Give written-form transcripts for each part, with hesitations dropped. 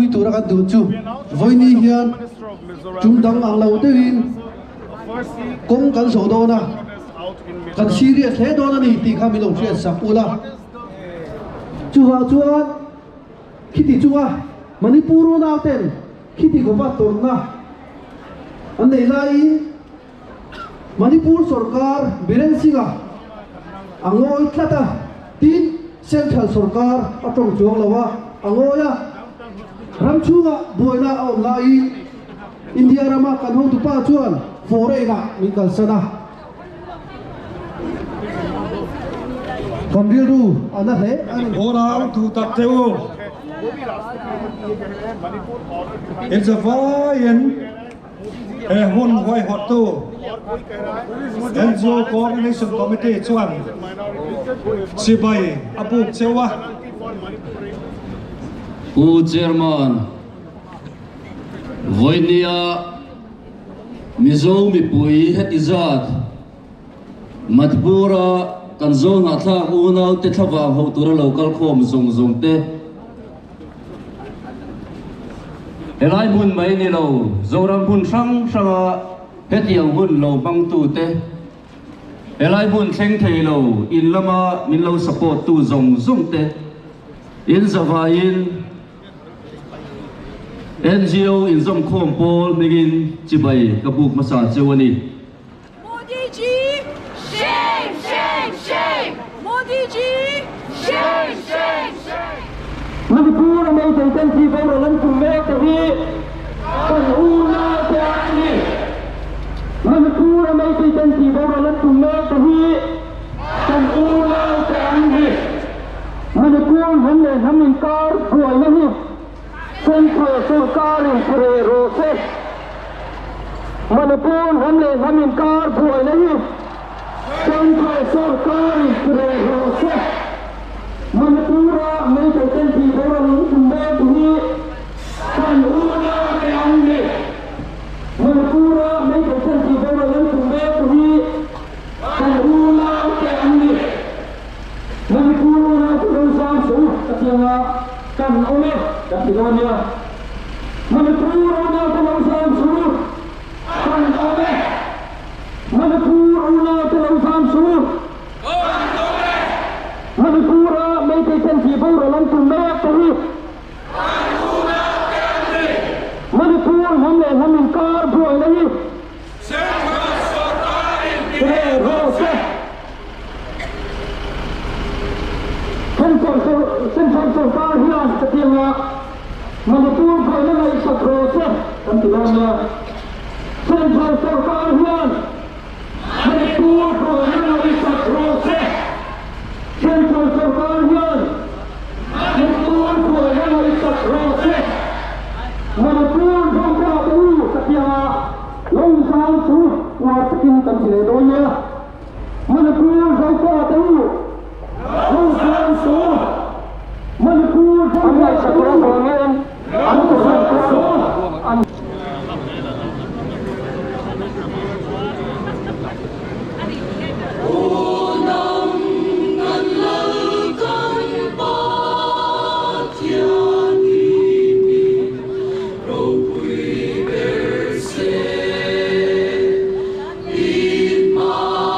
lui tura kan du chu voini hian chungdang ang lo tewin kong kan so do na kan serious he do na ni ti kha mi lo che sakula chuwa chuan khiti chuwa Manipur Unaute khiti ko ba tor na an nei lai Manipur sarkar biren singa angoi thlata tin central sarkar atong chuang lawa angoya ramchunga boina om lai India rama kan ho tu pa chuan foreina mi kal sana kambiru ana he an ora tu tak teu it's a fine hun hoi hot tu NGO coordination committee chuan sibai apuk chewa chairman voinia mizo mi pui het izat Manipura Kawngzawh Hnahthlak Unaute Thlavang Hauhna local khom zong te helai mun mai ni lo zoram phun sang sanga hetiang hun lo bang tu te helai mun thleng thei lo in lama min lo support tu zong te in zavain NGO in zom khom pol migin chibai kabuk masa chewani Modi ji shame shame shame Modi ji shame shame shame Manipur may taytan si Borolan kumek tahi kan Unaute ani Manipur may taytan si Borolan kumek tahi kan Unaute ani Manipur हमने हम इनकार हुआ नहीं central सरकार पूरे रोसे Manipur हम इनकार हुआ नहीं central सरकार पूरे रोसे Manipura may taytan si Borolan kumek tahi kan Unaute ani Manipura may taytan si Borolan kumek tahi kan Unaute ani Manipur na tulong sa su katianga kan ome katigonia Manipur na tulong sa su kan ome Manipur na tulong sa su kan ome Manipur may taytan si Borolan kumek tahi kan Unaute ani Manipur हम इनकार हुआ नहीं central सरकार पूरे रोसे central सरकार हियान कतिया Manipur को नहीं सकरोसे कंटिलोनिया central सरकार हियान Manipur को नहीं सकरोसे central सरकार हियान Manipur को नहीं सकरोसे Manipur jangka tu katiya long sang su wartakin kanjile donya Manipur jangka tu long sang su Manipur jangka tu long sang su Ma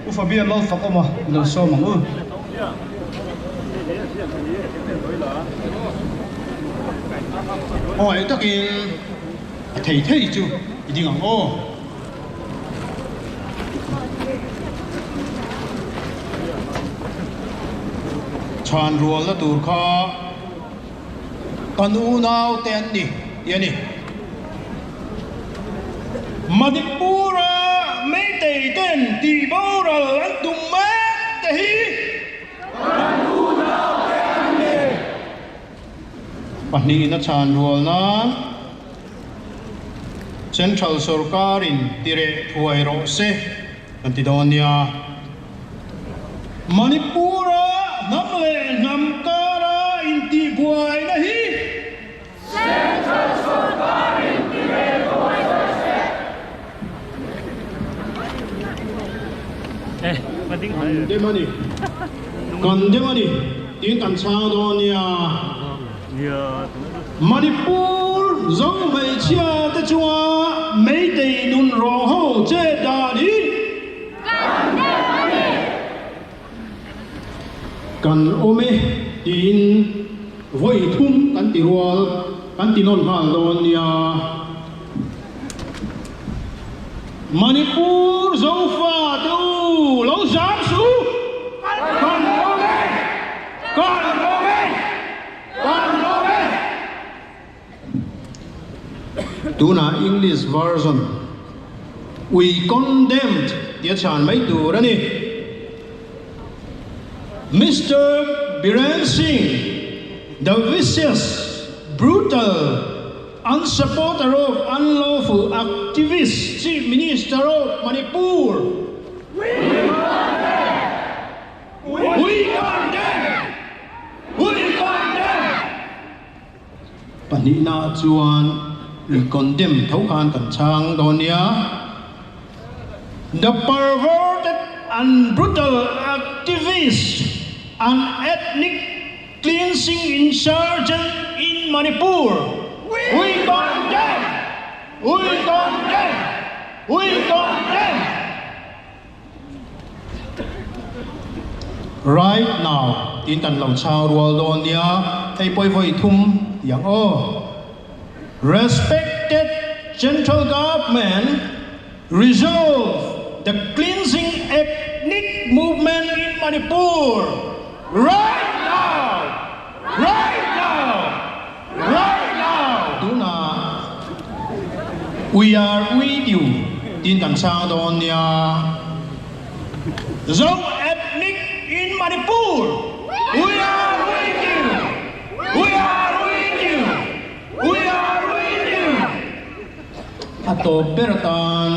Ufabian lo fakoma lo so mangu. Ôi tất nhiên thầy chú đi ngang ô. Chan ruột là tụt kho. Còn Unaute anh đi, yên đi. Manipur mấy tây tên thì bao giờ anh tung mát thì bản ni na chan ruột na Central Sarkarin tire thuai ro se Antidonia Manipur nam le nam kara inti buai na hi Central Sarkarin tire thuai ro se Kandemani tin kan chang donia Manipur giống vậy chia tới chua mấy tỷ đun rò hậu chế đà đi cần ôm tin vội thum cần tì ruột cần tì non hàng donia Manipur giống pha tu lâu giảm số còn ôm còn ôm còn ôm Tuna English version. We condemned the chan mai tu rani. Mr. Biren Singh, the vicious, brutal, unsupporter of unlawful activist Chief Minister of Manipur. We condemn. We condemn. We condemn. Panina chuan. We condemn Thauhan Kanchang Donia, the perverted and brutal activist and ethnic cleansing insurgent in Manipur. We condemn! We condemn! We condemn! Right now, in Tan Long Chao Donia, a boy voi thum yang o. Respected central government, resolve the cleansing ethnic movement in Manipur right now, right now, right now. Duna, we are with you in Kawngzawh Donia. Zone ethnic in Manipur. We are with you. We are with you. We are. Ato peratan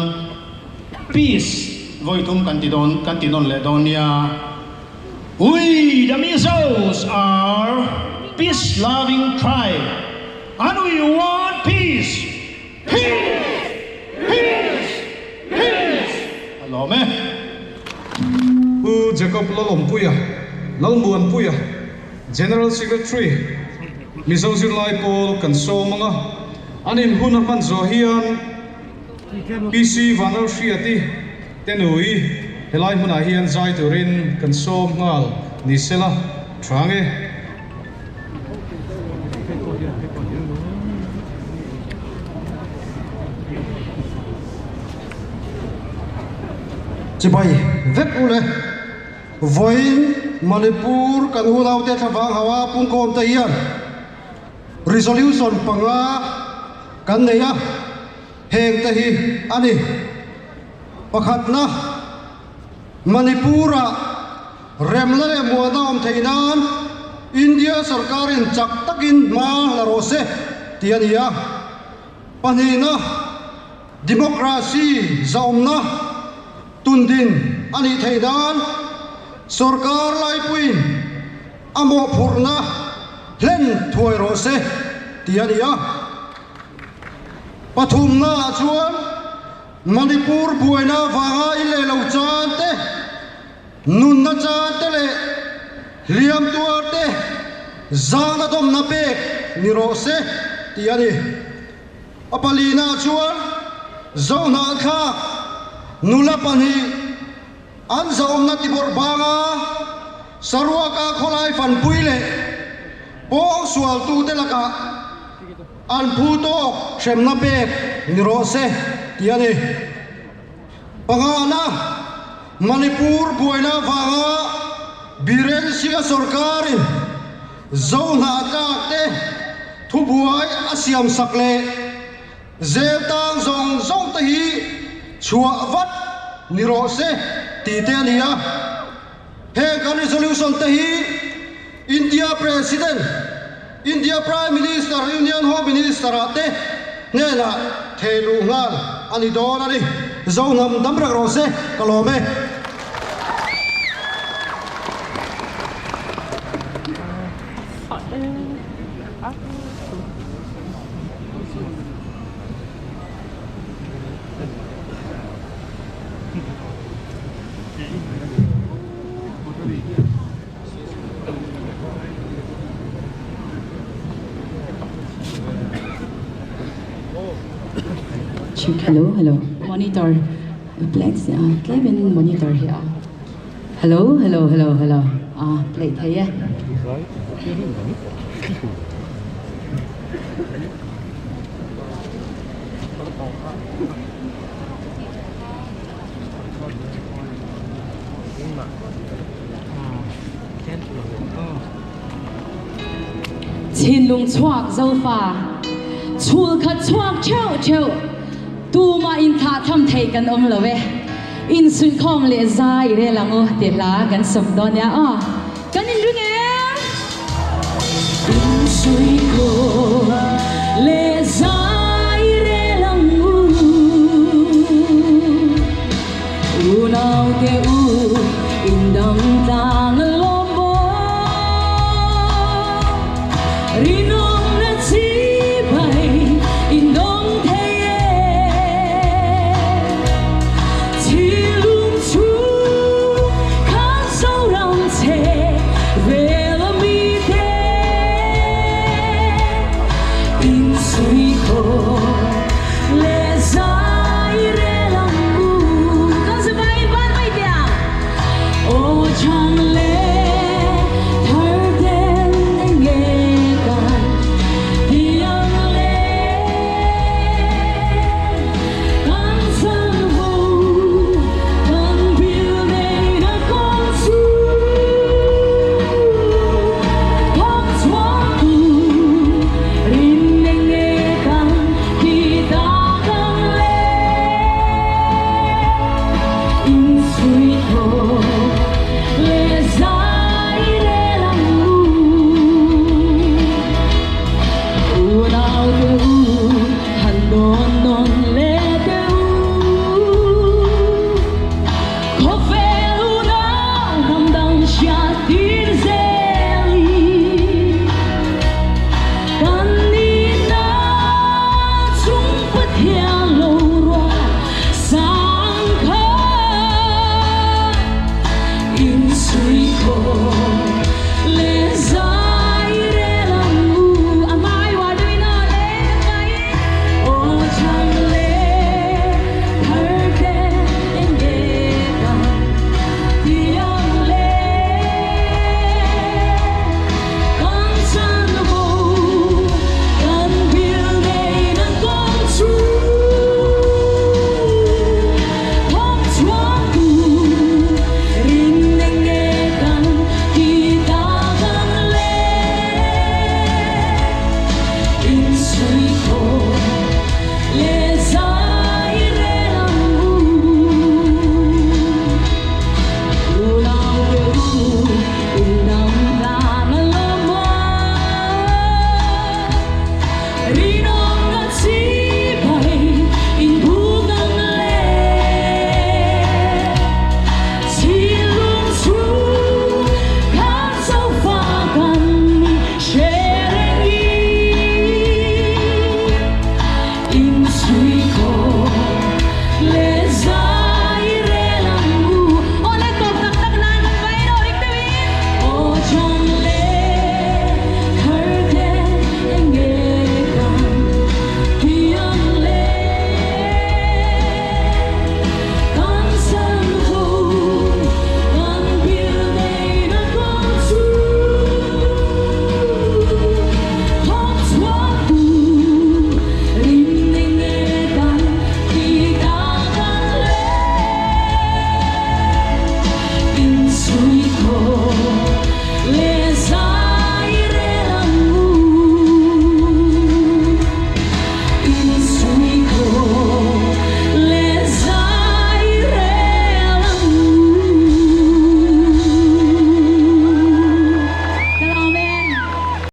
peace voitum cantidon ledonia. We the Misos are peace-loving tribe, and we want peace, peace, peace, peace. Hello me. Jacob lalom puya, lalmuan puya. General Secretary Miso Sirlai Paul Kanso mga anin Kawngzawh hian. PC Vanal Shiati Tenui Helai Huna Hian Zai Turin Kansom Ngal Nisela Trange Chibai vek ule voin Manipur kan Unaute Thlavang hawa pungkom ta hian resolution panga kan neya heng te hi ani pakhat na Manipura remla le muadam theinan India sarkarin chak takin ma la rose tiania panina demokrasi zaumna tundin ani theinan sarkar lai puin amo phurna len thuai rose tiania Pathum na chuan Manipur buaina vanga ile lo chante nun na chante le liam tuarte zanga dom na pek ni rose tiani apalina chuan zo na kha nula pani an zom na tibor banga sarwa ka kholai fan puile po sual tu te laka an phuto shem na pe niro se tiani pangana Manipur buena vanga biren siga sarkarin zo na ka te thu buai asiam sakle zetang zong zong te hi chua vat niro se ti te nia he kan resolution te hi India president India prime minister union home minister ate ne la thelu ngal ani don ani zo ngam dam ra ro se kalome Hello. Monitor. Please, Kevin, monitor here. Hello. Plate here. Chin lung chuak dâu phà, chul khát chuak cheu. Tu ma in tha tham thei kan om love in sui khom le zai re lango te la kan som don ya kan in ring in sui ko le